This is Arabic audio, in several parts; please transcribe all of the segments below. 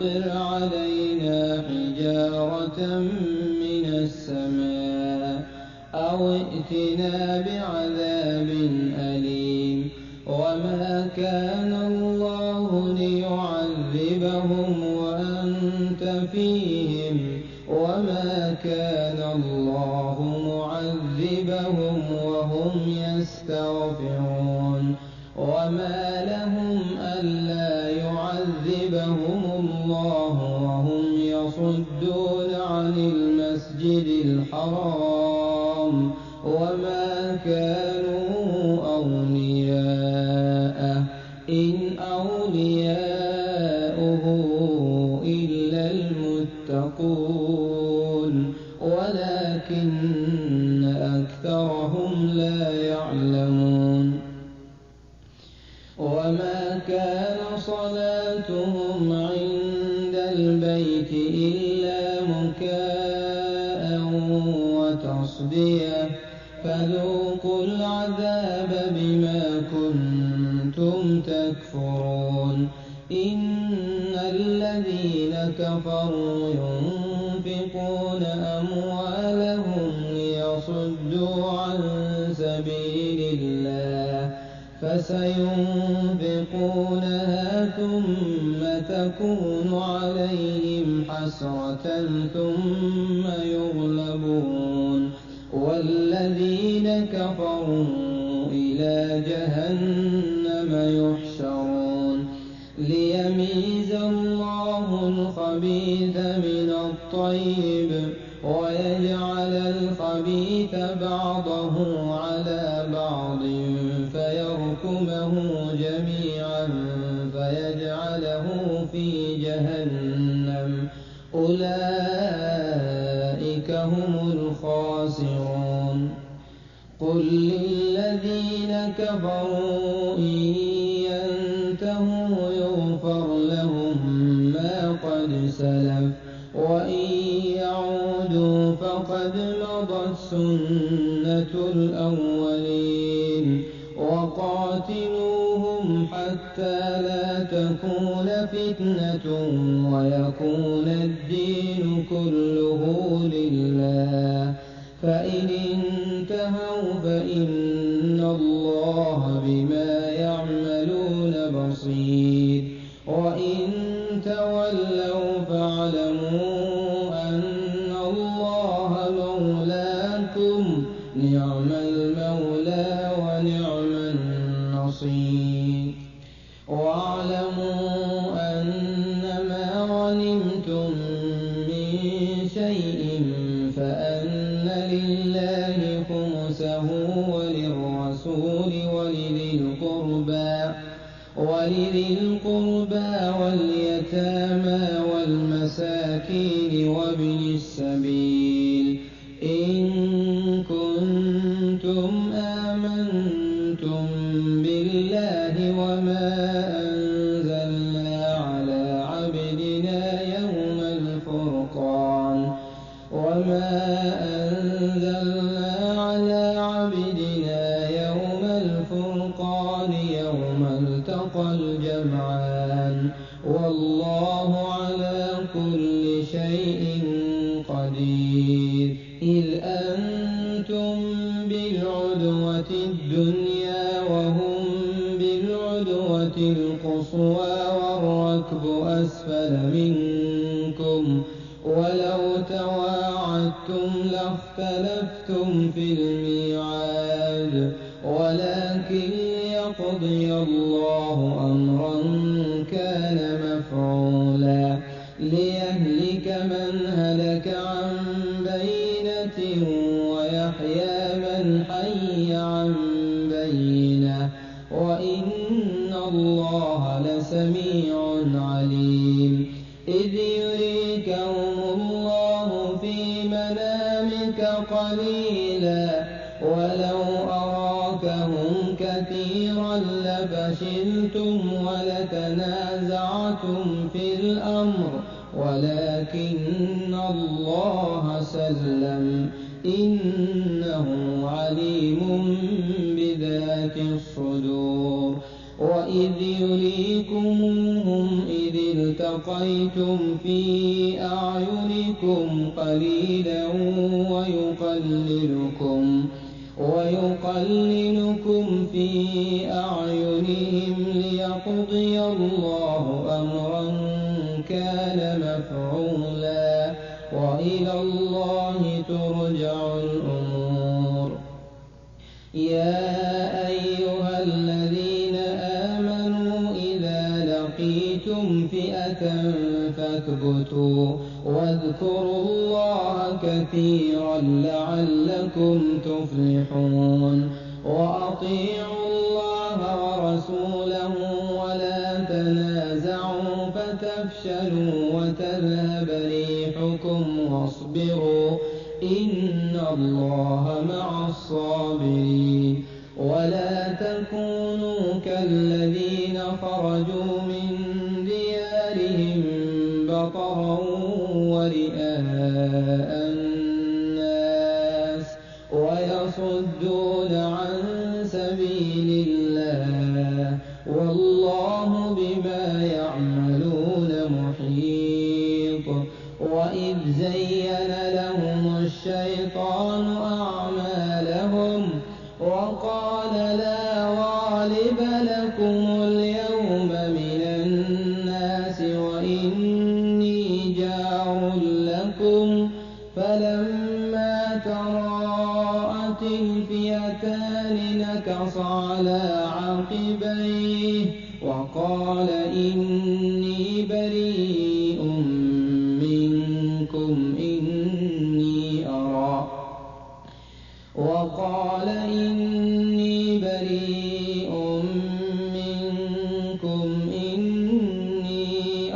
أمطر علينا حجارة من السماء أو ائتنا بعذاب أليم وما كان الله ليعذبهم وأنت فيهم وما كان الله معذبهم وهم يستغفرون وما لهم ألا يعذبهم الله وهم يصدون عن المسجد الحرام وما كانوا أولياءه إن أولياؤه إلا المتقون ولكن أكثرهم لا يعلمون وما كان صلاتهم عند البيت إلا مكاء وتصدية فذوقوا العذاب بما كنتم تكفرون إن الذين كفروا ينفقون أموالهم ليصدوا عن سبيل الله فسينفقونها ثم تكون عليهم حسرة ثم يغلبون والذين كفروا إلى جهنم يحشرون ليميز الله الخبيث من الطيب ويجعل الخبيث بعضه على بعض فيركمه جميعا فيجعله في جهنم أولئك هم الخاسرون قل للذين كفروا إن ينتهوا يغفر لهم ما قد سلف وإن يعودوا فقد مضت سنة الأولين وقاتلوهم حتى لا تكون فتنة ويكون الدين كله لله فإن انتهوا فإن الله بما يعملون بصير وإن تولوا فاعلموا أن الله مولاكم نعم المولى ونعم النصير واعلموا أنما غنمتم من شيء فأن لله خمسه وللرسول ولذي القربى واليتامى والمساكين وابن السبيل إن كنتم آمنتم بالله وما أنزلنا على عبدنا يوم الفرقان يوم التقى الجمعان والله على كل شيء قدير إذ أنتم بالعدوة الدنيا وهم بالعدوة القصوى والركب أسفل منكم ولو تواعدتم لاختلفتم في الميعاد ولكن ليقضي الله أمرا كان مفعولا ليهلك من هلك عن بينة ويحيى من حي عن بينة وإن الله لسميع عليم إذ يريكهم الله في منامك قليلا ولو أراكهم كثيرا لفشلتم ولتنازعتم في الأمر ولكن الله سلم إنه عليم بذات الصدور وإذ يريكموهم إذ التقيتم ألقيتم في أعينكم قليلا ويقللكم في أعينهم ليقضي الله أمرا كان مفعولا وإلى الله ترجع الأمور. يا أيها الذين آمنوا إذا لقيتم فئة فاثبتوا واذكروا الله كثيرا لعلكم تفلحون. وأطيعوا الله ورسوله ولا تنازعوا فتفشلوا وتذهب ريحكم واصبروا إن الله مع الصابرين. ولا تكونوا كالذين خرجوا من ديارهم بطرا ورئاء الناس ويصدون عن سبيل الله والله بما يعملون محيط. وإذ زين لهم الشيطان أعمالهم وقال لا غالب لكم اليوم من الناس وإني جار لكم فلما تراءت الفئتان نكص على عقبيه وقال إني بريء منكم إني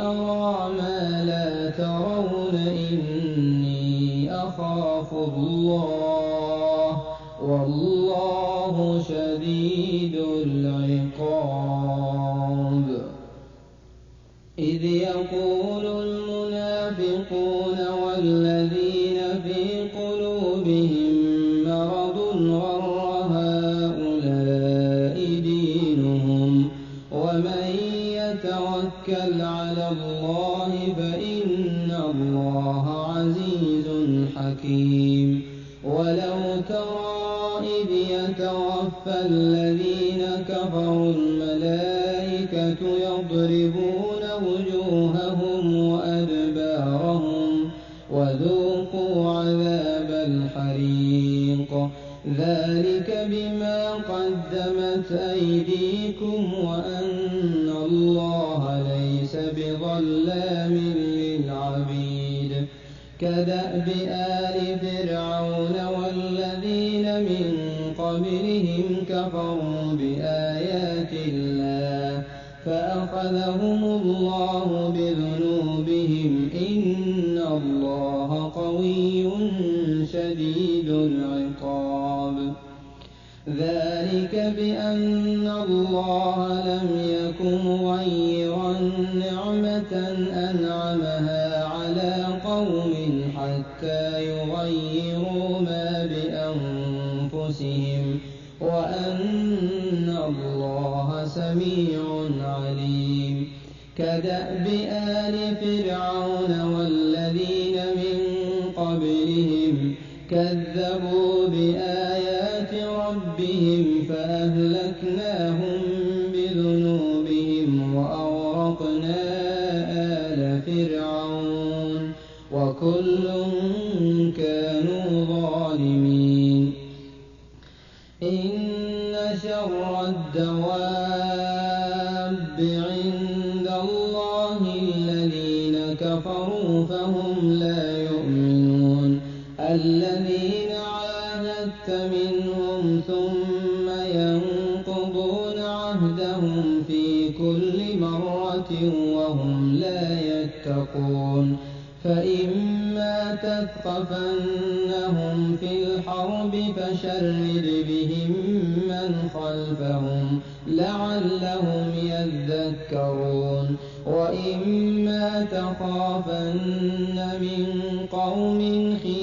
أرى ما لا ترون إني أخاف الله والله شديد العقاب. إذ يقول المنافقون والذين في قلوبهم مرض غر هؤلاء دينهم ومن يتوكل على الله فإن الله عزيز حكيم. ولو ترى إذ يتوفى الذين كفروا الملائكة يضربون وجوههم وأدبارهم وذوقوا عذاب الحريق ذلك بما قدمت أيديكم وأن الله ليس بظلام للعبيد. كدأب آل فرعون والذين من قبلهم كفروا بآيات الله فأخذهم الله بذنوبهم إن الله قوي شديد العقاب. ذلك بأن الله لم يكن مغيرا نعمة أنعمها على قوم حتى يغيروا ما بأنفسهم وأن الله سميع عليم. كدأب آل فرعون والذين من قبلهم كذبوا بآيات ربهم فأهلكناهم بذنوبهم وأغرقنا آل فرعون وكل كانوا ظالمين. إن شر الدواب عند الله الذين كفروا فهم لا يؤمنون. الذين عاهدت منهم ثم ينقضون عهدهم في كل مرة وهم لا يتقون. فإما تثقفنهم في الحرب فشرد بهم من خلفهم لعلهم يذكرون. وإما تخافن من قوم خيانة